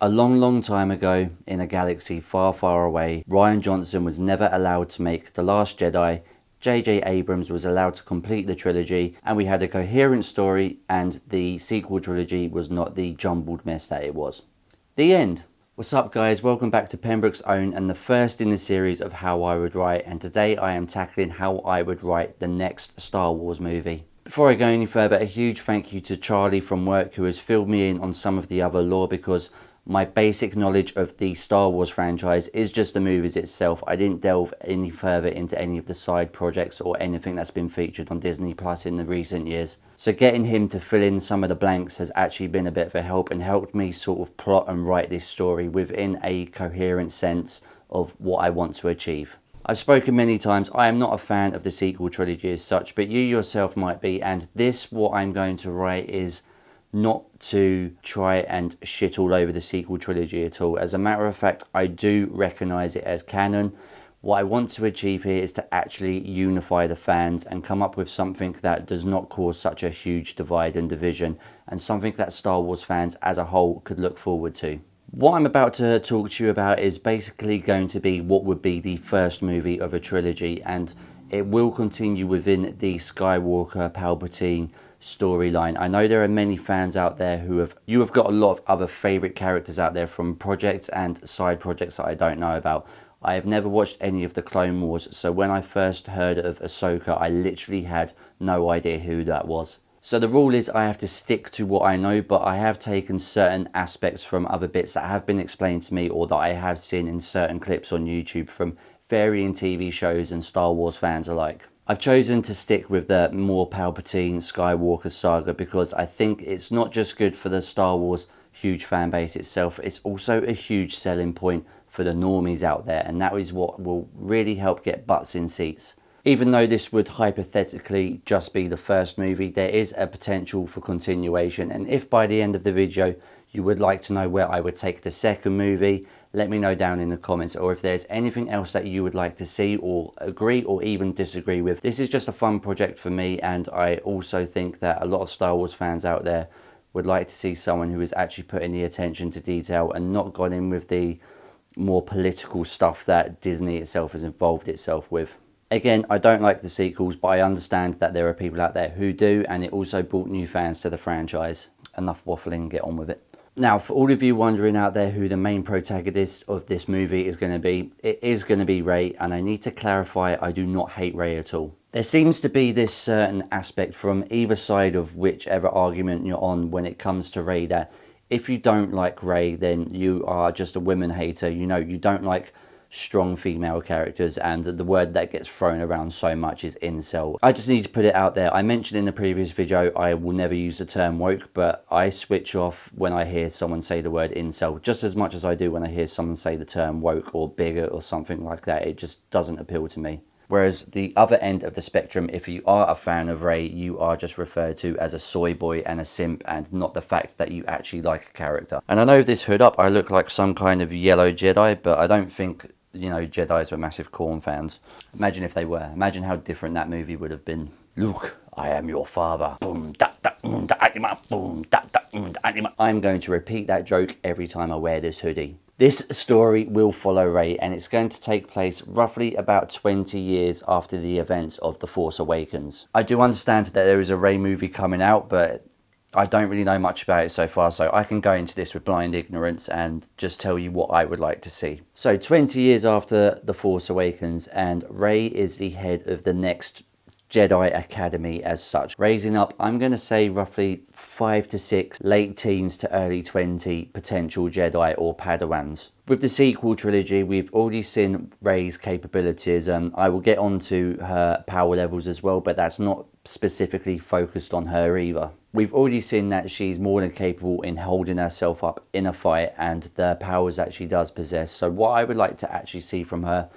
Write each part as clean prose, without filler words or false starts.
A long time ago, in a galaxy far away, Rian Johnson was never allowed to make The Last Jedi, J.J. Abrams was allowed to complete the trilogy, and we had a coherent story, and the sequel trilogy was not the jumbled mess that it was. The end. What's up guys, welcome back to Pembroke's Own and the first in the series of How I Would Write, and today I am tackling how I would write the next Star Wars movie. Before I go any further, a huge thank you to Charlie from work who has filled me in on some of the other lore, because my basic knowledge of the Star Wars franchise is just the movies itself. I didn't delve any further into any of the side projects or anything that's been featured on Disney Plus in the recent years. So getting him to fill in some of the blanks has actually been a bit of a help and helped me sort of plot and write this story within a coherent sense of what I want to achieve. I've spoken many times, I am not a fan of the sequel trilogy as such, but you yourself might be, and what I'm going to write is not to try and shit all over the sequel trilogy at all. As a matter of fact, I do recognise it as canon. What I want to achieve here is to actually unify the fans and come up with something that does not cause such a huge divide and division, and something that Star Wars fans as a whole could look forward to. What I'm about to talk to you about is basically going to be what would be the first movie of a trilogy, and it will continue within the Skywalker Palpatine storyline. I know there are many fans out there who you have got a lot of other favourite characters out there from projects and side projects that I don't know about. I have never watched any of the Clone Wars, so when I first heard of Ahsoka, I literally had no idea who that was. So the rule is I have to stick to what I know, but I have taken certain aspects from other bits that have been explained to me or that I have seen in certain clips on YouTube from varying TV shows and Star Wars fans alike. I've chosen to stick with the more Palpatine Skywalker saga because I think it's not just good for the Star Wars huge fan base itself, it's also a huge selling point for the normies out there, and that is what will really help get butts in seats. Even though this would hypothetically just be the first movie, there is a potential for continuation, and if by the end of the video you would like to know where I would take the second movie, let me know down in the comments, or if there's anything else that you would like to see or agree or even disagree with. This is just a fun project for me, and I also think that a lot of Star Wars fans out there would like to see someone who has actually put in the attention to detail and not gone in with the more political stuff that Disney itself has involved itself with. Again, I don't like the sequels, but I understand that there are people out there who do, and it also brought new fans to the franchise. Enough waffling, get on with it. Now, for all of you wondering out there who the main protagonist of this movie is going to be, it is going to be Rey, and I need to clarify, I do not hate Rey at all. There seems to be this certain aspect from either side of whichever argument you're on when it comes to Rey, that if you don't like Rey, then you are just a women hater. You know, you don't like strong female characters, and the word that gets thrown around so much is incel. I just need to put it out there. I mentioned in the previous video I will never use the term woke, but I switch off when I hear someone say the word incel just as much as I do when I hear someone say the term woke or bigot or something like that. It just doesn't appeal to me. Whereas the other end of the spectrum, if you are a fan of Rey, you are just referred to as a soy boy and a simp, and not the fact that you actually like a character. And I know with this hood up I look like some kind of yellow Jedi, but I don't think, you know, Jedis were massive Corn fans. Imagine if they were. Imagine how different that movie would have been. Luke, I am your father. Boom, da, da, da, anima. Boom, da, da, da, anima. I'm going to repeat that joke every time I wear this hoodie. This story will follow Rey, and it's going to take place roughly about 20 years after the events of The Force Awakens. I do understand that there is a Rey movie coming out, but I don't really know much about it so far, so I can go into this with blind ignorance and just tell you what I would like to see. So 20 years after The Force Awakens, and Rey is the head of the next Jedi Academy as such, raising up, I'm going to say, roughly 5 to 6 late teens to early 20 potential Jedi or Padawans. With the sequel trilogy, we've already seen Rey's capabilities, and I will get onto her power levels as well, but that's not specifically focused on her either. We've already seen that she's more than capable in holding herself up in a fight and the powers that she does possess. So what I would like to actually see from her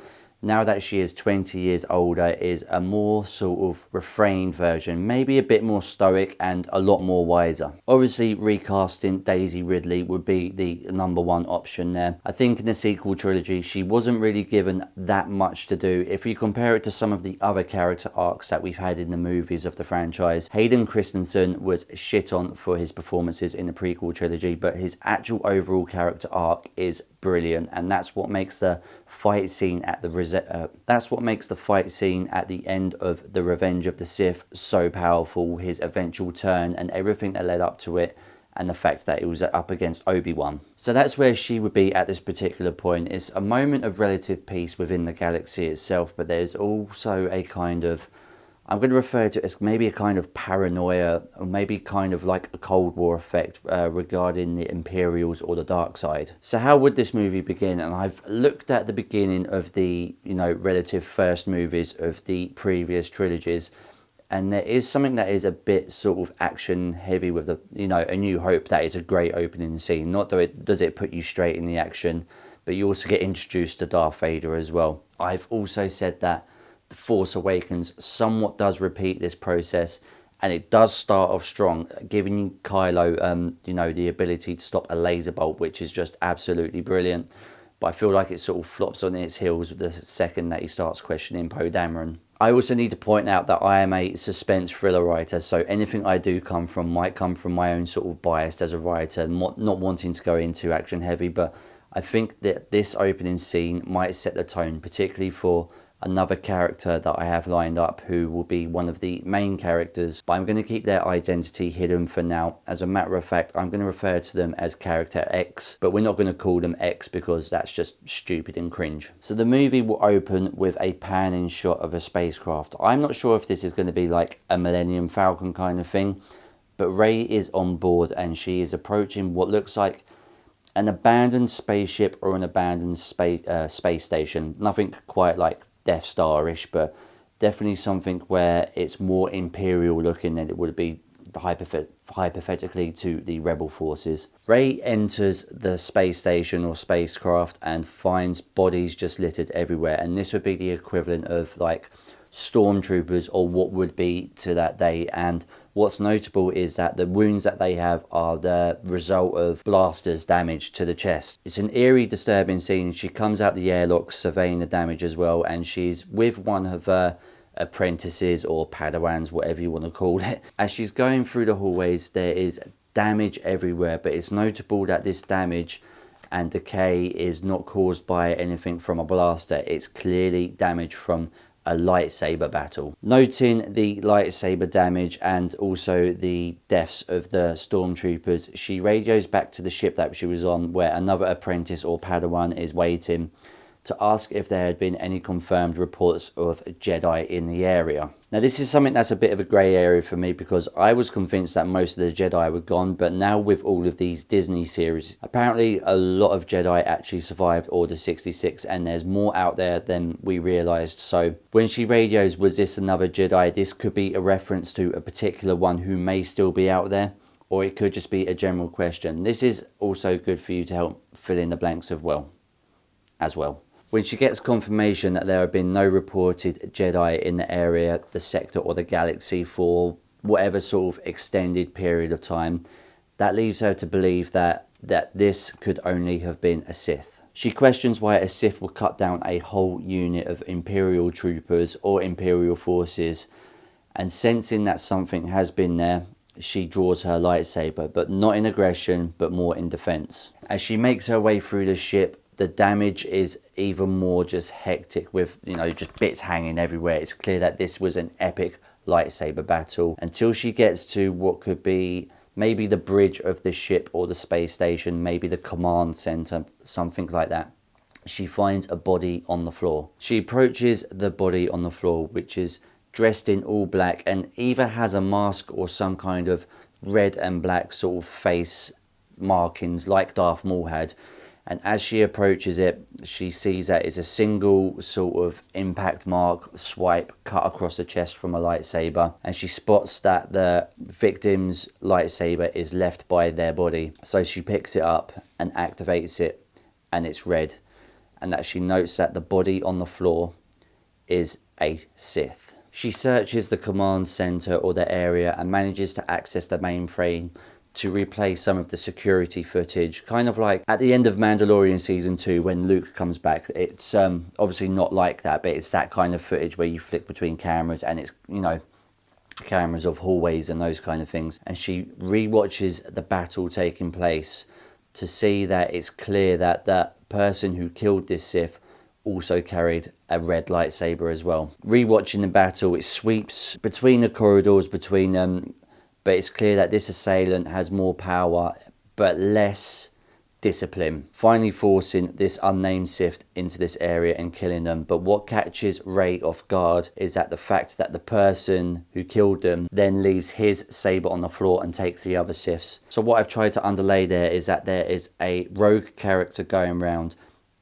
now that she is 20 years older, is a more sort of refrained version, maybe a bit more stoic and a lot more wiser. Obviously, recasting Daisy Ridley would be the number one option there. I think in the sequel trilogy, she wasn't really given that much to do. If you compare it to some of the other character arcs that we've had in the movies of the franchise, Hayden Christensen was shit on for his performances in the prequel trilogy, but his actual overall character arc is brilliant, and that's what makes the fight scene at the end of the Revenge of the Sith so powerful. His eventual turn and everything that led up to it, and the fact that it was up against Obi-Wan. So that's where she would be at this particular point. It's a moment of relative peace within the galaxy itself, but there's also a kind of, I'm going to refer to it as maybe a kind of paranoia, or maybe kind of like a Cold War effect regarding the Imperials or the dark side. So how would this movie begin? And I've looked at the beginning of the, relative first movies of the previous trilogies, and there is something that is a bit sort of action heavy with the, A New Hope. That is a great opening scene. Not that it does it put you straight in the action, but you also get introduced to Darth Vader as well. I've also said that The Force Awakens somewhat does repeat this process, and it does start off strong, giving Kylo, the ability to stop a laser bolt, which is just absolutely brilliant. But I feel like it sort of flops on its heels the second that he starts questioning Poe Dameron. I also need to point out that I am a suspense thriller writer, so anything I do might come from my own sort of bias as a writer, not wanting to go into action heavy, but I think that this opening scene might set the tone, particularly for another character that I have lined up who will be one of the main characters, but I'm going to keep their identity hidden for now. As a matter of fact, I'm going to refer to them as character X, but we're not going to call them X because that's just stupid and cringe. So the movie will open with a panning shot of a spacecraft. I'm not sure if this is going to be like a Millennium Falcon kind of thing, but Rey is on board and she is approaching what looks like an abandoned spaceship or an abandoned space station. Nothing quite like Death Star-ish, but definitely something where it's more Imperial looking than it would be hypothetically to the Rebel forces. Rey enters the space station or spacecraft and finds bodies just littered everywhere, and this would be the equivalent of like stormtroopers, or what would be to that day. And what's notable is that the wounds that they have are the result of blasters damage to the chest. It's an eerie, disturbing scene. She comes out the airlock surveying the damage as well, and she's with one of her apprentices or padawans, whatever you want to call it. As she's going through the hallways, there is damage everywhere, but it's notable that this damage and decay is not caused by anything from a blaster. It's clearly damage from a lightsaber battle. Noting the lightsaber damage and also the deaths of the stormtroopers, she radios back to the ship that she was on, where another apprentice or Padawan is waiting, to ask if there had been any confirmed reports of Jedi in the area. Now this is something that's a bit of a grey area for me, because I was convinced that most of the Jedi were gone, but now with all of these Disney series, apparently a lot of Jedi actually survived Order 66, and there's more out there than we realised. So when she radios, was this another Jedi? This could be a reference to a particular one who may still be out there, or it could just be a general question. This is also good for you to help fill in the blanks as well. When she gets confirmation that there have been no reported Jedi in the area, the sector or the galaxy for whatever sort of extended period of time, that leaves her to believe that this could only have been a Sith. She questions why a Sith would cut down a whole unit of Imperial troopers or Imperial forces, and sensing that something has been there, she draws her lightsaber, but not in aggression, but more in defense. As she makes her way through the ship, the damage is even more just hectic, with just bits hanging everywhere. It's clear that this was an epic lightsaber battle, until she gets to what could be maybe the bridge of the ship or the space station, maybe the command center, something like that. She finds a body on the floor. She approaches the body on the floor, which is dressed in all black and either has a mask or some kind of red and black sort of face markings like Darth Maul had. And as she approaches it, she sees that it's a single sort of impact mark swipe cut across the chest from a lightsaber. And she spots that the victim's lightsaber is left by their body. So she picks it up and activates it, and it's red. and that she notes that the body on the floor is a Sith. She searches the command center or the area and manages to access the mainframe to replay some of the security footage, kind of like at the end of Mandalorian season 2 when Luke comes back. It's obviously not like that, but it's that kind of footage where you flick between cameras and it's, you know, cameras of hallways and those kind of things. And she rewatches the battle taking place to see that it's clear that that person who killed this Sith also carried a red lightsaber as well. Rewatching the battle, it sweeps between the corridors between them, but it's clear that this assailant has more power but less discipline, finally forcing this unnamed Sith into this area and killing them. But what catches Rey off guard is that the fact that the person who killed them then leaves his saber on the floor and takes the other Siths. So what I've tried to underlay there is that there is a rogue character going around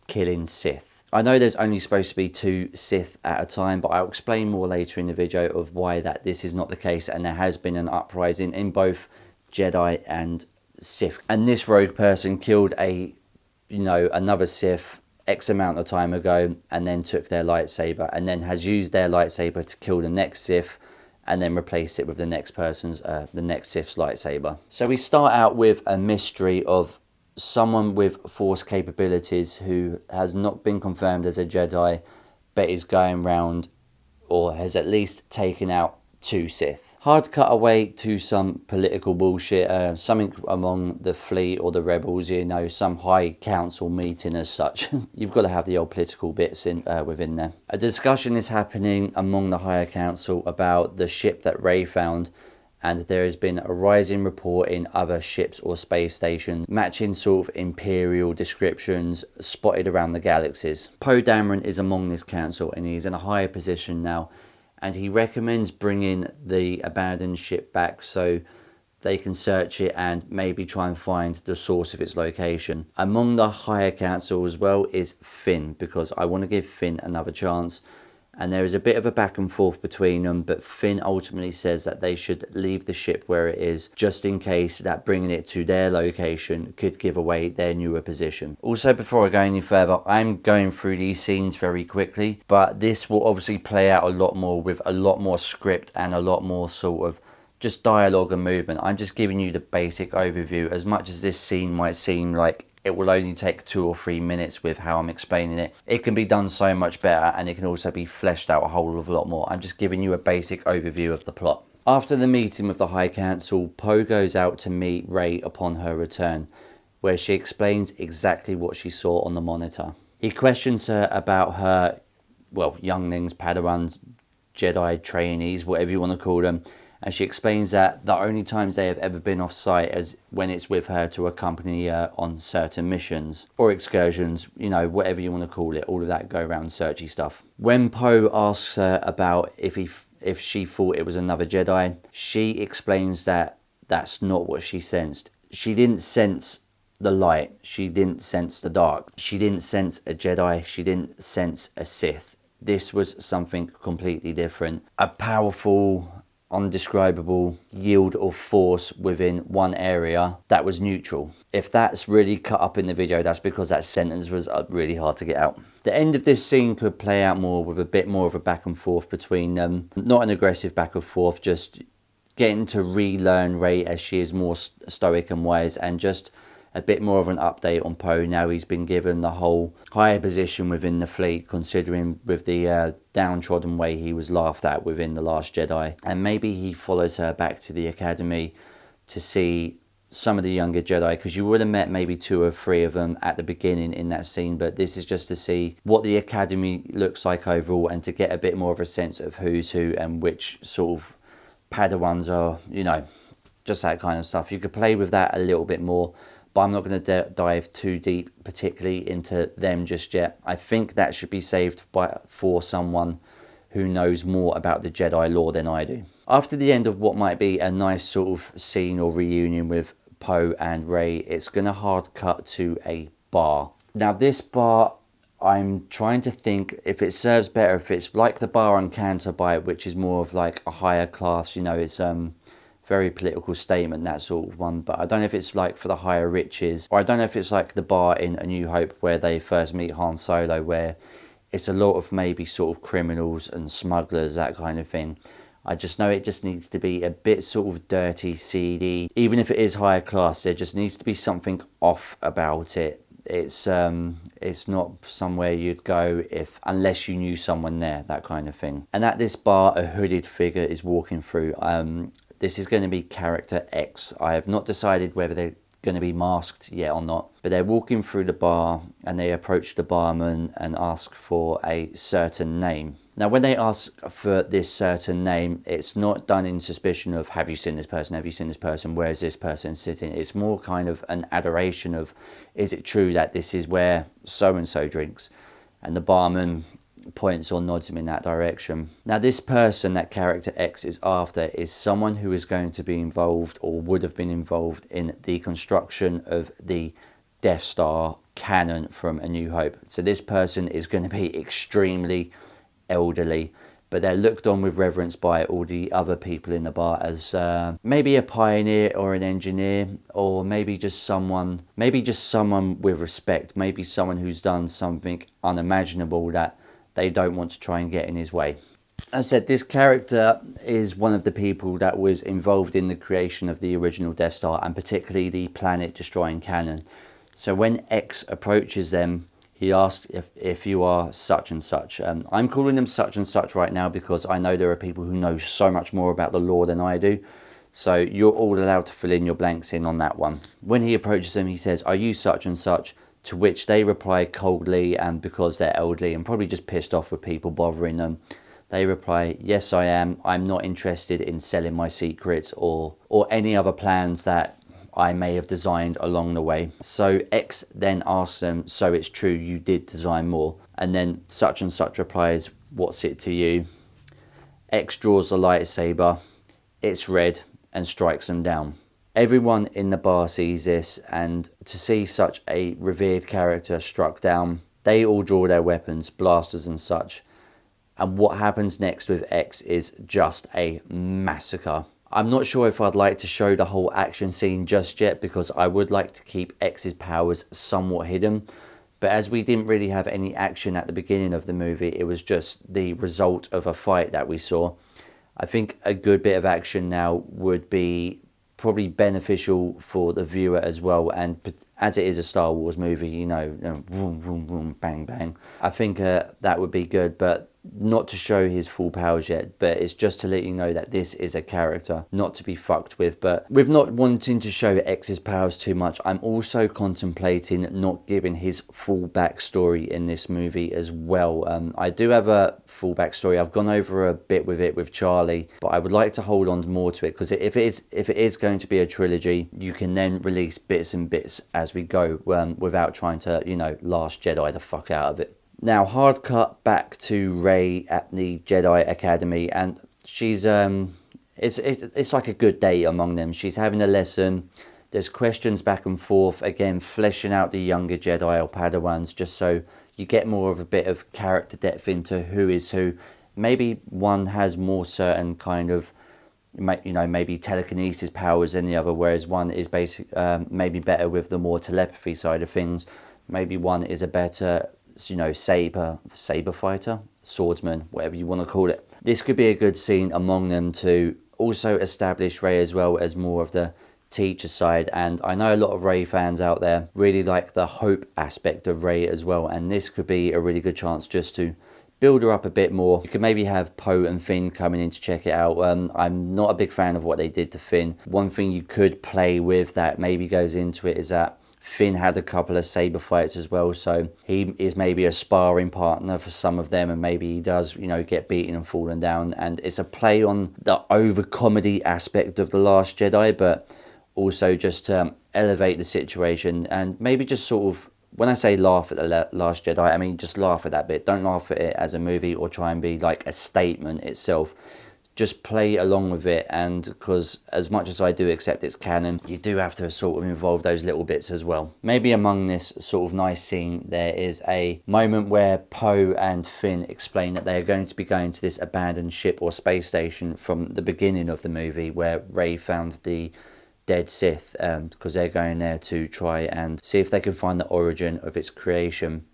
killing Sith. I know there's only supposed to be 2 Sith at a time, but I'll explain more later in the video of why that this is not the case, and there has been an uprising in both Jedi and Sith. And this rogue person killed another Sith X amount of time ago and then took their lightsaber and then has used their lightsaber to kill the next Sith and then replace it with the next Sith's lightsaber. So we start out with a mystery of someone with Force capabilities who has not been confirmed as a Jedi but is going round, or has at least taken out 2 Sith. Hard cut away to some political bullshit, something among the fleet or the rebels, you know, some high council meeting as such. You've got to have the old political bits within there. A discussion is happening among the higher council about the ship that Rey found, and there has been a rising report in other ships or space stations matching sort of imperial descriptions spotted around the galaxies. Poe Dameron is among this council and he's in a higher position now, and he recommends bringing the abandoned ship back so they can search it and maybe try and find the source of its location. Among the higher council as well is Finn, because I want to give Finn another chance. And there is a bit of a back and forth between them, but Finn ultimately says that they should leave the ship where it is, just in case that bringing it to their location could give away their newer position. Also, before I go any further, I'm going through these scenes very quickly, but this will obviously play out a lot more with a lot more script and a lot more sort of just dialogue and movement. I'm just giving you the basic overview. As much as this scene might seem like it will only take 2 or 3 minutes with how I'm explaining it, it can be done so much better, and it can also be fleshed out a whole lot more. I'm just giving you a basic overview of the plot. After the meeting with the High Council, Poe goes out to meet Rey upon her return, where she explains exactly what she saw on the monitor. He questions her about her, well, younglings, Padawans, Jedi trainees, whatever you want to call them, and she explains that the only times they have ever been off site is when it's with her to accompany her on certain missions or excursions, you know, whatever you want to call it, all of that go around searchy stuff. When Poe asks her about if she thought it was another Jedi, she explains that that's not what she sensed. She didn't sense the light, she didn't sense the dark, she didn't sense a Jedi, she didn't sense a Sith. This was something completely different. A powerful, undescribable yield of force within one area that was neutral. If that's really cut up in the video, that's because that sentence was really hard to get out. The end of this scene could play out more with a bit more of a back and forth between them. Not an aggressive back and forth, just getting to relearn Rey as she is more stoic and wise, and just a bit more of an update on Poe now he's been given the whole higher position within the fleet, considering with the downtrodden way he was laughed at within The Last Jedi. And maybe he follows her back to the academy to see some of the younger Jedi, because you would have met maybe 2 or 3 of them at the beginning in that scene, but this is just to see what the academy looks like overall and to get a bit more of a sense of who's who and which sort of Padawans are, you know, just that kind of stuff. You could play with that a little bit more, but I'm not going to dive too deep particularly into them just yet. I think that should be saved for someone who knows more about the Jedi lore than I do. After the end of what might be a nice sort of scene or reunion with Poe and Rey, it's going to hard cut to a bar. Now this bar, I'm trying to think if it serves better, if it's like the bar on Canterbury, which is more of like a higher class, you know, it's very political statement, that sort of one. But I don't know if it's like for the higher riches, or I don't know if it's like the bar in A New Hope where they first meet Han Solo, where it's a lot of maybe sort of criminals and smugglers, that kind of thing. I just know it just needs to be a bit sort of dirty, seedy. Even if it is higher class, there just needs to be something off about it. It's not somewhere you'd go unless you knew someone there, that kind of thing. And at this bar, a hooded figure is walking through. This is going to be character X. I have not decided whether they're going to be masked yet or not, but they're walking through the bar and they approach the barman and ask for a certain name. Now, when they ask for this certain name, it's not done in suspicion of, have you seen this person? Have you seen this person? Where is this person sitting? It's more kind of an adoration of, is it true that this is where so-and-so drinks? And the barman points or nods him in that direction. Now, this person that character X is after is someone who is going to be involved or would have been involved in the construction of the Death Star cannon from A New Hope. So this person is going to be extremely elderly, but they're looked on with reverence by all the other people in the bar as maybe a pioneer or an engineer, or maybe just someone with respect, maybe someone who's done something unimaginable that they don't want to try and get in his way. As I said, this character is one of the people that was involved in the creation of the original Death Star, and particularly the planet destroying cannon. So when X approaches them, he asks if you are such and such. I'm calling them such and such right now because I know there are people who know so much more about the lore than I do. So you're all allowed to fill in your blanks in on that one. When he approaches them, he says, "Are you such and such?" To which they reply coldly, and because they're elderly and probably just pissed off with people bothering them, they reply, "Yes, I am. I'm not interested in selling my secrets or any other plans that I may have designed along the way." So X then asks them, "So it's true you did design more?" And then such and such replies, "What's it to you?" X draws the lightsaber, it's red, and strikes them down. Everyone in the bar sees this, and to see such a revered character struck down, they all draw their weapons, blasters and such. And what happens next with X is just a massacre. I'm not sure if I'd like to show the whole action scene just yet, because I would like to keep X's powers somewhat hidden. But as we didn't really have any action at the beginning of the movie, it was just the result of a fight that we saw. I think a good bit of action now would be probably beneficial for the viewer as well. And as it is a Star Wars movie, you know, vroom, vroom, vroom, bang, bang. I think that would be good, but not to show his full powers yet, but it's just to let you know that this is a character not to be fucked with. But with not wanting to show X's powers too much, I'm also contemplating not giving his full backstory in this movie as well. I do have a full backstory. I've gone over a bit with it with Charlie, but I would like to hold on more to it, because if it is going to be a trilogy, you can then release bits and bits as we go, without trying to, you know, Last Jedi the fuck out of it. Now, hard cut back to Rey at the Jedi Academy, and she's it's like a good day among them. She's having a lesson. There's questions back and forth, again fleshing out the younger Jedi or Padawans, just so you get more of a bit of character depth into who is who. Maybe one has more certain kind of, you know, maybe telekinesis powers than the other, whereas one is maybe better with the more telepathy side of things. Maybe one is a better, you know, saber fighter, swordsman, whatever you want to call it. This could be a good scene among them to also establish Rey as well as more of the teacher side. And I know a lot of Rey fans out there really like the hope aspect of Rey as well, and this could be a really good chance just to build her up a bit more. You could maybe have Poe and Finn coming in to check it out. I'm not a big fan of what they did to Finn. One thing you could play with that maybe goes into it is that Finn had a couple of saber fights as well, so he is maybe a sparring partner for some of them, and maybe he does, you know, get beaten and fallen down. And it's a play on the over comedy aspect of The Last Jedi, but also just to elevate the situation and maybe just sort of, when I say laugh at The Last Jedi, I mean just laugh at that bit. Don't laugh at it as a movie or try and be like a statement itself. just play along with it, and because as much as I do accept it's canon, you do have to sort of involve those little bits as well. Maybe among this sort of nice scene, there is a moment where Poe and Finn explain that they are going to be going to this abandoned ship or space station from the beginning of the movie, where Rey found the dead Sith, because they're going there to try and see if they can find the origin of its creation.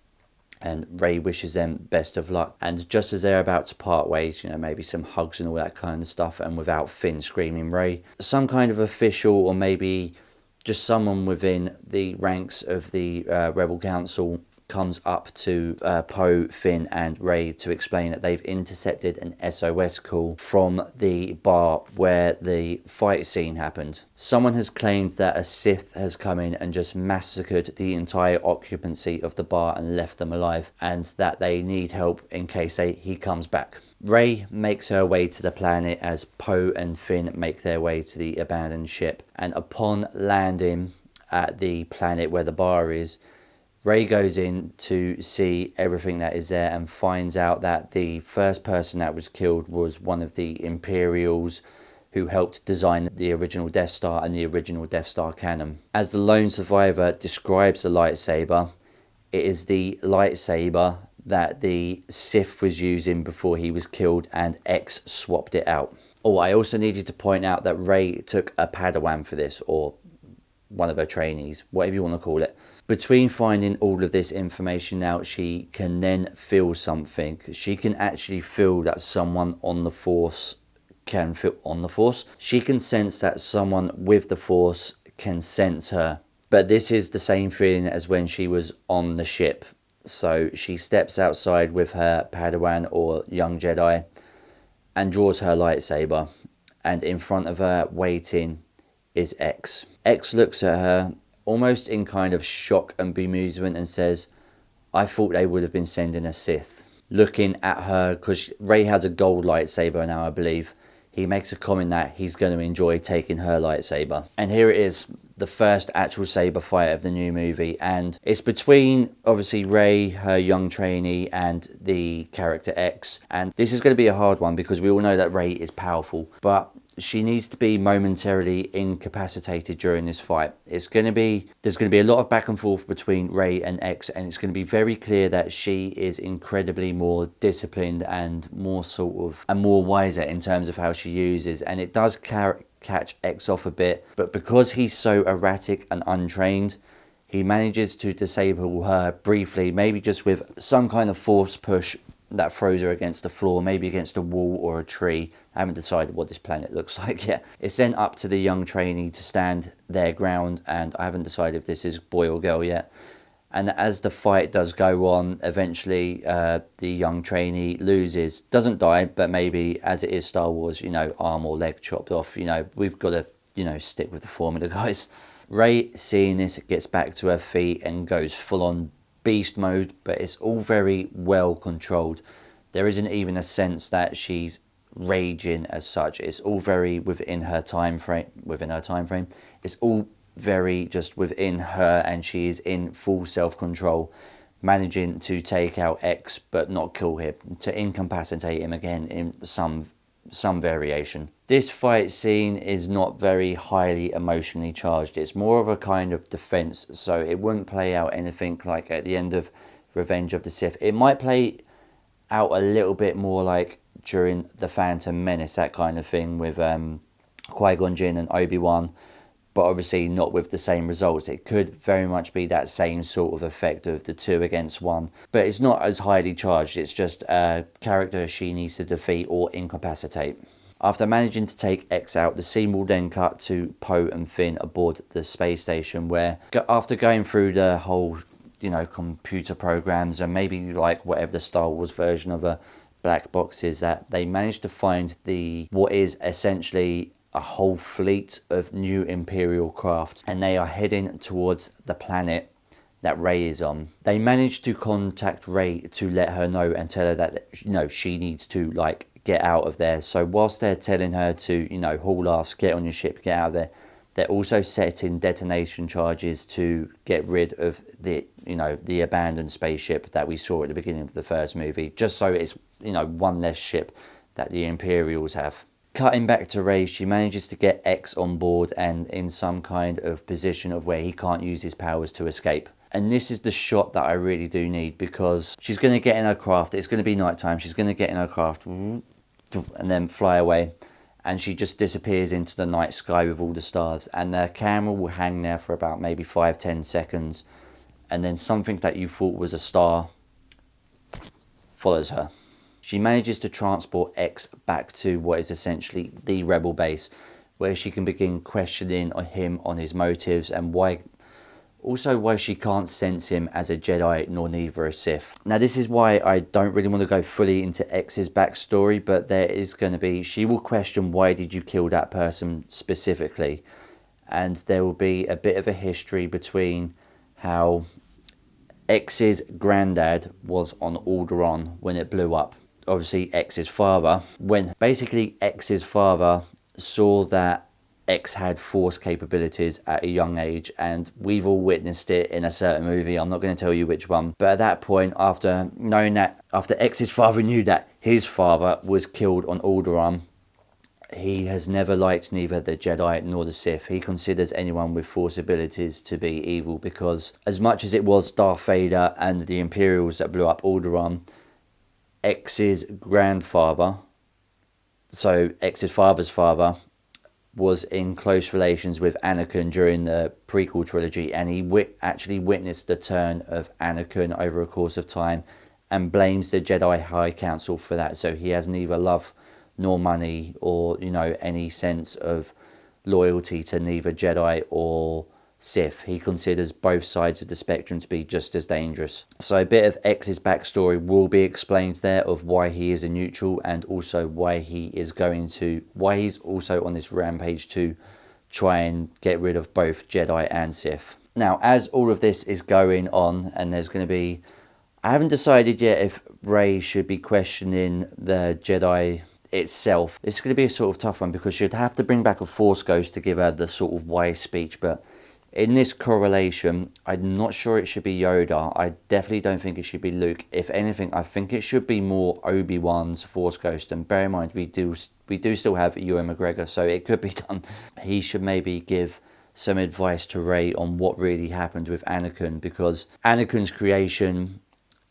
And Rey wishes them best of luck. And just as they're about to part ways, you know, maybe some hugs and all that kind of stuff, and without Finn screaming Rey, some kind of official, or maybe just someone within the ranks of the Rebel Council, comes up to Poe, Finn and Rey to explain that they've intercepted an SOS call from the bar where the fight scene happened. Someone has claimed that a Sith has come in and just massacred the entire occupancy of the bar and left them alive, and that they need help in case he comes back. Rey makes her way to the planet as Poe and Finn make their way to the abandoned ship, and upon landing at the planet where the bar is, Rey goes in to see everything that is there and finds out that the first person that was killed was one of the Imperials who helped design the original Death Star and the original Death Star cannon. As the lone survivor describes the lightsaber, it is the lightsaber that the Sith was using before he was killed, and X swapped it out. Oh, I also needed to point out that Rey took a Padawan for this, or one of her trainees, whatever you want to call it. Between finding all of this information out, she can then feel something. She can actually feel that someone on the Force can feel on the Force. She can sense that someone with the Force can sense her. But this is the same feeling as when she was on the ship. So she steps outside with her Padawan or young Jedi and draws her lightsaber. And in front of her, waiting, is X. X looks at her almost in kind of shock and bemusement and says, "I thought they would have been sending a Sith." Looking at her, because Rey has a gold lightsaber now, I believe, he makes a comment that he's going to enjoy taking her lightsaber. And here it is, the first actual saber fight of the new movie, and it's between obviously Rey, her young trainee, and the character X. And this is going to be a hard one because we all know that Rey is powerful, but she needs to be momentarily incapacitated during this fight. There's going to be a lot of back and forth between Rey and X, and it's going to be very clear that she is incredibly more disciplined and more wiser in terms of how she uses, and it does catch X off a bit, but because he's so erratic and untrained, he manages to disable her briefly, maybe just with some kind of force push that throws her against the floor, maybe against a wall or a tree. I haven't decided what this planet looks like yet. It's then up to the young trainee to stand their ground, and I haven't decided if this is boy or girl yet. And as the fight does go on, eventually the young trainee loses. Doesn't die, but maybe, as it is Star Wars, you know, arm or leg chopped off. You know, we've got to, you know, stick with the formula, guys. Rey, seeing this, gets back to her feet and goes full on beast mode, but it's all very well controlled. There isn't even a sense that she's raging as such. It's all very within her time frame. It's all very just within her, and she is in full self-control, managing to take out X but not kill him, to incapacitate him again in some variation. This fight scene is not very highly emotionally charged. It's more of a kind of defense, so it wouldn't play out anything like at the end of Revenge of the Sith. It might play out a little bit more like during The Phantom Menace, that kind of thing with Qui-Gon Jinn and Obi-Wan, but obviously not with the same results. It could very much be that same sort of effect of the 2 against 1, but it's not as highly charged. It's just a character she needs to defeat or incapacitate. After managing to take X out, the scene will then cut to Poe and Finn aboard the space station, where after going through the whole, you know, computer programs and maybe like whatever the Star Wars version of a black box is, that they managed to find what is essentially a whole fleet of new Imperial crafts, and they are heading towards the planet that Rey is on. They managed to contact Rey to let her know and tell her that, you know, she needs to like get out of there. So whilst they're telling her to, you know, haul ass, get on your ship, get out of there, they're also setting detonation charges to get rid of the, you know, the abandoned spaceship that we saw at the beginning of the first movie, just so it's, you know, one less ship that the Imperials have. Cutting back to Rey, she manages to get X on board and in some kind of position of where he can't use his powers to escape. And this is the shot that I really do need, because she's going to get in her craft. It's going to be nighttime. She's going to get in her craft and then fly away. And she just disappears into the night sky with all the stars. And the camera will hang there for about maybe 5-10 seconds. And then something that you thought was a star follows her. She manages to transport X back to what is essentially the rebel base, where she can begin questioning him on his motives and why she can't sense him as a Jedi nor neither a Sith. Now this is why I don't really want to go fully into X's backstory, but there is going to be, she will question why did you kill that person specifically, and there will be a bit of a history between how X's granddad was on Alderaan when it blew up. Obviously X's father, when basically X's father saw that X had force capabilities at a young age, and we've all witnessed it in a certain movie. I'm not going to tell you which one, but at that point, after X's father knew that his father was killed on Alderaan, he has never liked neither the Jedi nor the Sith. He considers anyone with force abilities to be evil, because as much as it was Darth Vader and the Imperials that blew up Alderaan, X's grandfather, so X's father's father, was in close relations with Anakin during the prequel trilogy, and he actually witnessed the turn of Anakin over a course of time and blames the Jedi High Council for that. So he has neither love nor money or, any sense of loyalty to neither Jedi or Sith. He considers both sides of the spectrum to be just as dangerous. So a bit of X's backstory will be explained there, of why he is a neutral, and also why he's also on this rampage to try and get rid of both Jedi and Sith. Now, as all of this is going on, and there's going to be, I haven't decided yet if Rey should be questioning the Jedi itself. It's going to be a sort of tough one, because she'd have to bring back a Force Ghost to give her the sort of wise speech, but in this correlation, I'm not sure it should be Yoda. I definitely don't think it should be Luke. If anything, I think it should be more Obi-Wan's Force Ghost. And bear in mind, we do still have Ewan McGregor, so it could be done. He should maybe give some advice to Rey on what really happened with Anakin, because Anakin's creation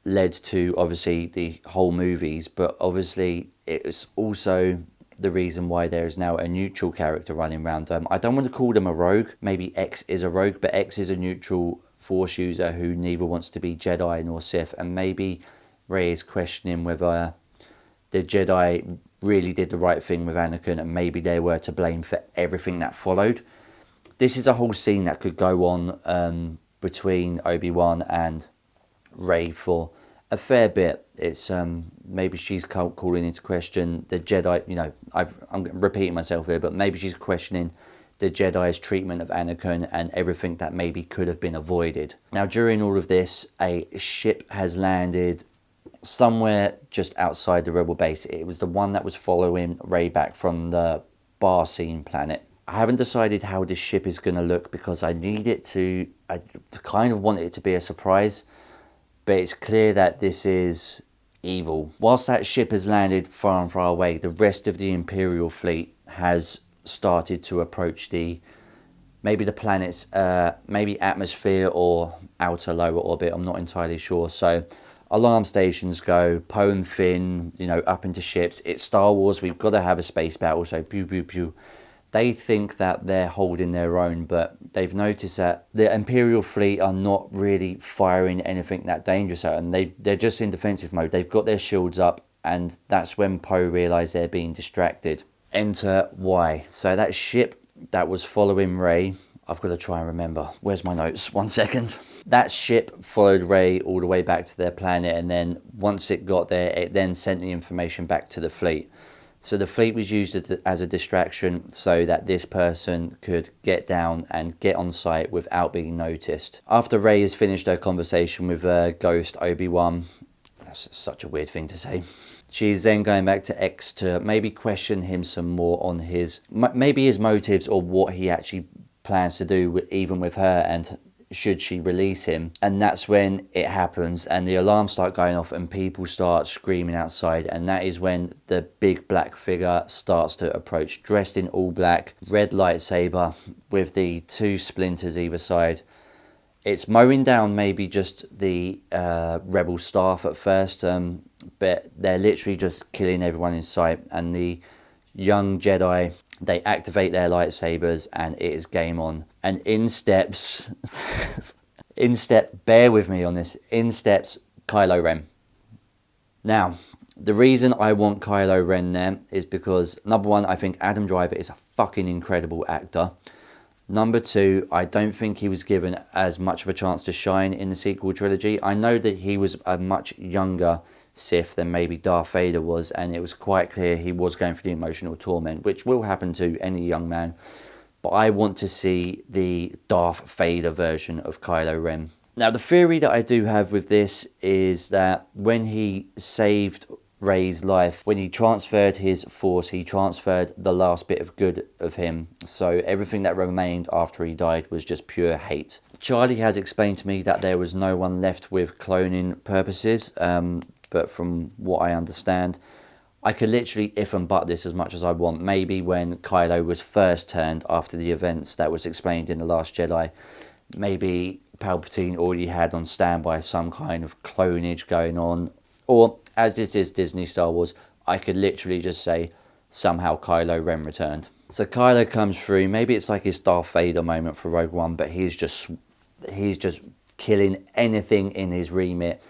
led to, obviously, the whole movies, but obviously it was also the reason why there is now a neutral character running around. I don't want to call them a rogue. Maybe X is a rogue, but X is a neutral Force user who neither wants to be Jedi nor Sith. And maybe Rey is questioning whether the Jedi really did the right thing with Anakin, and maybe they were to blame for everything that followed. This is a whole scene that could go on between Obi-Wan and Rey for a fair bit. It's maybe she's calling into question the Jedi. I'm repeating myself here, but maybe she's questioning the Jedi's treatment of Anakin and everything that maybe could have been avoided. Now, during all of this, a ship has landed somewhere just outside the Rebel base. It was the one that was following Rey back from the Barcine planet. I haven't decided how this ship is going to look, because I kind of want it to be a surprise. But it's clear that this is evil. Whilst that ship has landed far and far away, the rest of the Imperial fleet has started to approach maybe the planet's maybe atmosphere or outer lower orbit. I'm not entirely sure. So alarm stations go, Poe and Finn, up into ships. It's Star Wars. We've got to have a space battle. So pew pew pew. They think that they're holding their own, but they've noticed that the Imperial fleet are not really firing anything that dangerous at them. They're just in defensive mode. They've got their shields up, and that's when Poe realised they're being distracted. Enter Y. So that ship that was following Rey, I've got to try and remember. Where's my notes? 1 second. That ship followed Rey all the way back to their planet, and then once it got there, it then sent the information back to the fleet. So the fleet was used as a distraction so that this person could get down and get on site without being noticed. After Rey has finished her conversation with Ghost Obi-Wan, that's such a weird thing to say, she's then going back to X to maybe question him some more on his motives, or what he actually plans to do even with her. And should she release him. And that's when it happens and the alarms start going off and people start screaming outside, and that is when the big black figure starts to approach, dressed in all black, red lightsaber with the 2 splinters either side. It's mowing down maybe just the rebel staff at first, but they're literally just killing everyone in sight. And the young Jedi, they activate their lightsabers and it is game on. And in steps, bear with me on this, in steps Kylo Ren. Now, the reason I want Kylo Ren there is because, number one, I think Adam Driver is a fucking incredible actor. Number two, I don't think he was given as much of a chance to shine in the sequel trilogy. I know that he was a much younger Sith than maybe Darth Vader was, and it was quite clear he was going through the emotional torment, which will happen to any young man. But I want to see the Darth Vader version of Kylo Ren. Now, the theory that I do have with this is that when he saved Rey's life, when he transferred his force, he transferred the last bit of good of him. So everything that remained after he died was just pure hate. Charlie has explained to me that there was no one left with cloning purposes, but from what I understand, I could literally if and but this as much as I want. Maybe when Kylo was first turned after the events that was explained in The Last Jedi, maybe Palpatine already had on standby some kind of clonage going on. Or, as this is Disney Star Wars, I could literally just say, somehow Kylo Ren returned. So Kylo comes through, maybe it's like his Darth Vader moment for Rogue One, but he's just killing anything in his remit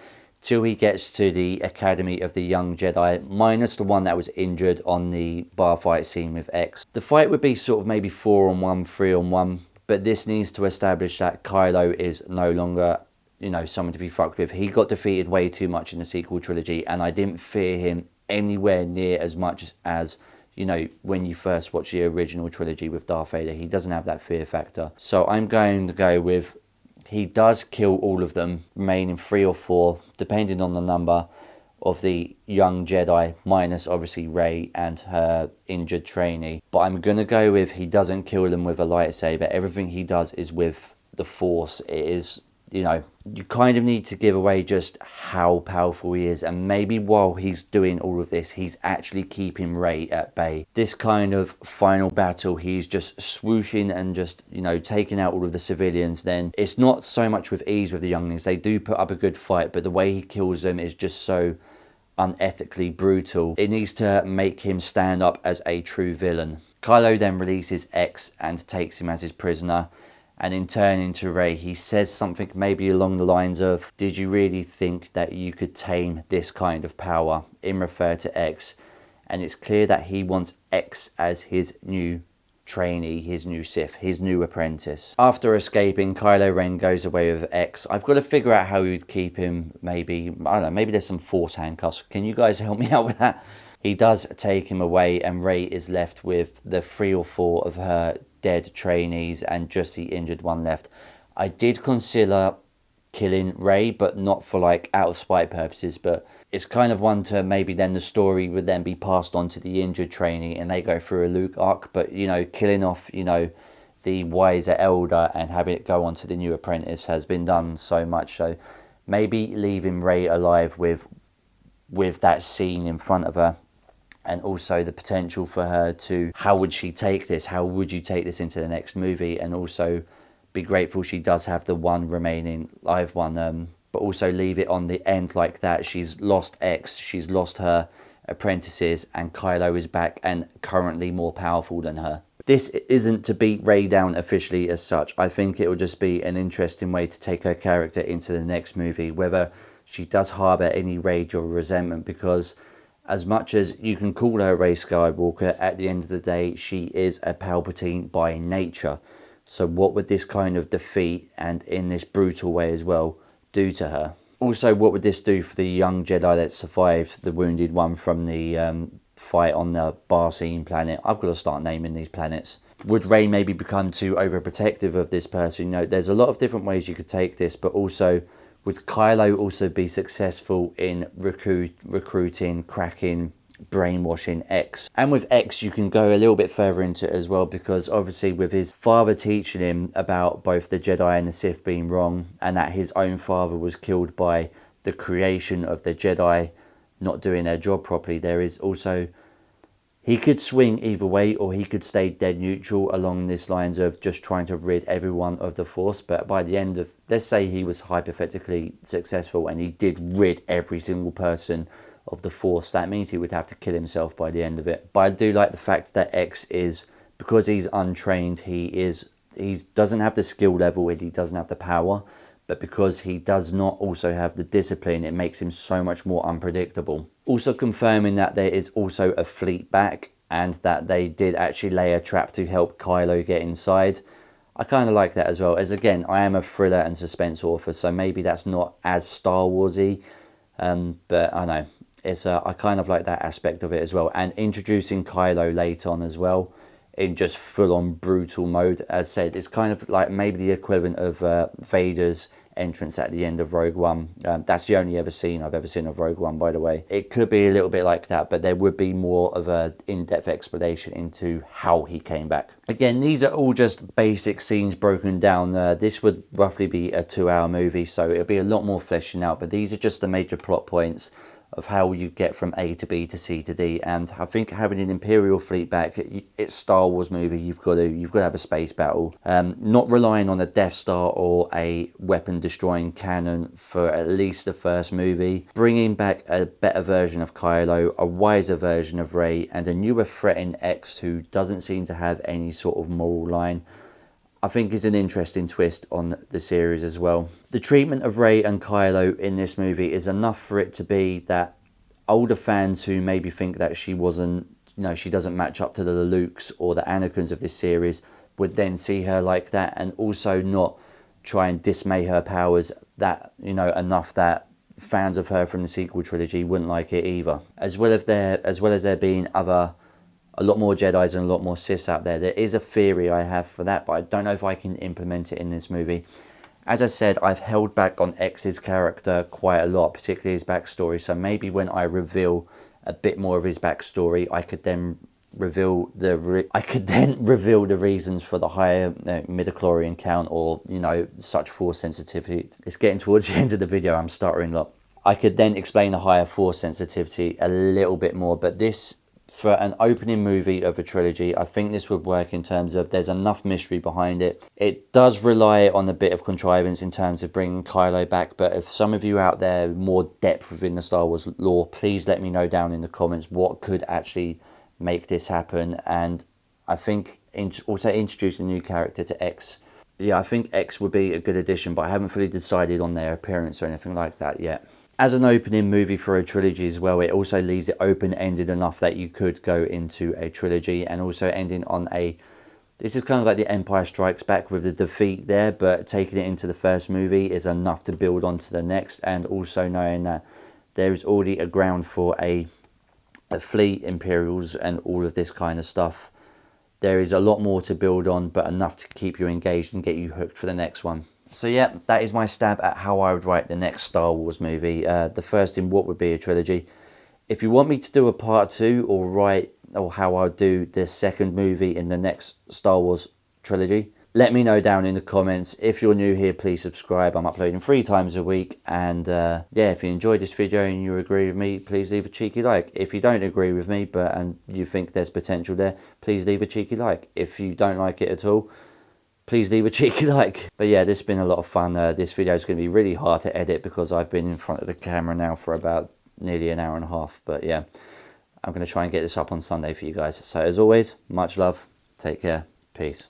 till he gets to the Academy of the Young Jedi, minus the one that was injured on the bar fight scene with X. The fight would be sort of maybe 4-on-1, 3-on-1, but this needs to establish that Kylo is no longer, you know, someone to be fucked with. He got defeated way too much in the sequel trilogy, and I didn't fear him anywhere near as much as, you know, when you first watch the original trilogy with Darth Vader. He doesn't have that fear factor. So I'm going to go with, he does kill all of them, remaining 3 or 4, depending on the number of the young Jedi, minus obviously Rey and her injured trainee. But I'm going to go with, he doesn't kill them with a lightsaber. Everything he does is with the Force. It is, you know, you kind of need to give away just how powerful he is, and maybe while he's doing all of this, he's actually keeping Rey at bay. This kind of final battle, he's just swooshing and just, you know, taking out all of the civilians. Then it's not so much with ease with the younglings. They do put up a good fight, but the way he kills them is just so unethically brutal. It needs to make him stand up as a true villain. Kylo then releases X and takes him as his prisoner. And in turning to Rey, he says something maybe along the lines of, "Did you really think that you could tame this kind of power?" in refer to X. And it's clear that he wants X as his new trainee, his new Sith, his new apprentice. After escaping, Kylo Ren goes away with X. I've got to figure out how you'd keep him. Maybe, I don't know, maybe there's some Force handcuffs. Can you guys help me out with that? He does take him away, and Rey is left with the 3 or 4 of her dead trainees and just the injured one left. I did consider killing Rey, but not for like out of spite purposes, but it's kind of one to maybe then the story would then be passed on to the injured trainee and they go through a Luke arc. But, you know, killing off, you know, the wiser elder and having it go on to the new apprentice has been done so much. So maybe leaving Rey alive with that scene in front of her, and also the potential for her to, how would she take this? How would you take this into the next movie? And also be grateful she does have the one remaining live one, but also leave it on the end like that. She's lost X, she's lost her apprentices, and Kylo is back and currently more powerful than her. This isn't to beat Rey down officially as such. I think it will just be an interesting way to take her character into the next movie, whether she does harbour any rage or resentment, because as much as you can call her Rey Skywalker, at the end of the day, she is a Palpatine by nature. So what would this kind of defeat, and in this brutal way as well, do to her? Also, what would this do for the young Jedi that survived the wounded one from the fight on the Barsine planet? I've got to start naming these planets. Would Rey maybe become too overprotective of this person? You know, there's a lot of different ways you could take this, but also, would Kylo also be successful in recruiting, cracking brainwashing X. And with X, you can go a little bit further into it as well, because obviously with his father teaching him about both the Jedi and the Sith being wrong, and that his own father was killed by the creation of the Jedi not doing their job properly, there is also, he could swing either way, or he could stay dead neutral along this lines of just trying to rid everyone of the Force. But by the end of, let's say he was hypothetically successful and he did rid every single person of the Force, that means he would have to kill himself by the end of it. But I do like the fact that X is, because he's untrained, he doesn't have the skill level, he doesn't have the power, but because he does not also have the discipline, it makes him so much more unpredictable. Also confirming that there is also a fleet back, and that they did actually lay a trap to help Kylo get inside. I kind of like that as well, as again, I am a thriller and suspense author, so maybe that's not as Star Warsy, but I know, I kind of like that aspect of it as well. And introducing Kylo late on as well, in just full-on brutal mode. As said, it's kind of like maybe the equivalent of Vader's entrance at the end of Rogue One. That's the only scene I've ever seen of Rogue One, by the way. It could be a little bit like that, but there would be more of a in-depth explanation into how he came back. Again, these are all just basic scenes broken down. This would roughly be a 2-hour movie, so it'll be a lot more fleshing out, but these are just the major plot points of how you get from A to B to C to D. And I think having an Imperial fleet back, it's Star Wars movie, you've got to have a space battle. Not relying on a Death Star or a weapon destroying cannon for at least the first movie. Bringing back a better version of Kylo, a wiser version of Rey, and a newer threat in X who doesn't seem to have any sort of moral line, I think is an interesting twist on the series as well. The treatment of Rey and Kylo in this movie is enough for it to be that older fans who maybe think that she wasn't, she doesn't match up to the Lukes or the Anakins of this series, would then see her like that, and also not try and dismay her powers that, enough that fans of her from the sequel trilogy wouldn't like it either. As well as there being a lot more Jedis and a lot more Siths out there. There is a theory I have for that, but I don't know if I can implement it in this movie. As I said, I've held back on X's character quite a lot, particularly his backstory. So maybe when I reveal a bit more of his backstory, I could then reveal the reasons for the higher midichlorian count, or such Force sensitivity. It's getting towards the end of the video. I'm stuttering a lot. I could then explain the higher Force sensitivity a little bit more, but this, for an opening movie of a trilogy, I think this would work in terms of there's enough mystery behind it. It does rely on a bit of contrivance in terms of bringing Kylo back, but if some of you out there more depth within the Star Wars lore, please let me know down in the comments what could actually make this happen. And I think also introducing a new character to X. Yeah, I think X would be a good addition, but I haven't fully decided on their appearance or anything like that yet. As an opening movie for a trilogy as well, it also leaves it open-ended enough that you could go into a trilogy, and also ending on this is kind of like the Empire Strikes Back with the defeat there, but taking it into the first movie is enough to build on to the next, and also knowing that there is already a ground for a fleet, Imperials, and all of this kind of stuff. There is a lot more to build on, but enough to keep you engaged and get you hooked for the next one. So yeah, that is my stab at how I would write the next Star Wars movie, the first in what would be a trilogy. If you want me to do a part 2 or how I would do the second movie in the next Star Wars trilogy, let me know down in the comments. If you're new here, please subscribe. I'm uploading 3 times a week, and yeah, if you enjoyed this video and you agree with me, please leave a cheeky like. If you don't agree with me and you think there's potential there, please leave a cheeky like. If you don't like it at all, please leave a cheeky like. But yeah, this has been a lot of fun. This video is going to be really hard to edit because I've been in front of the camera now for about nearly an hour and a half. But yeah, I'm going to try and get this up on Sunday for you guys. So as always, much love. Take care. Peace.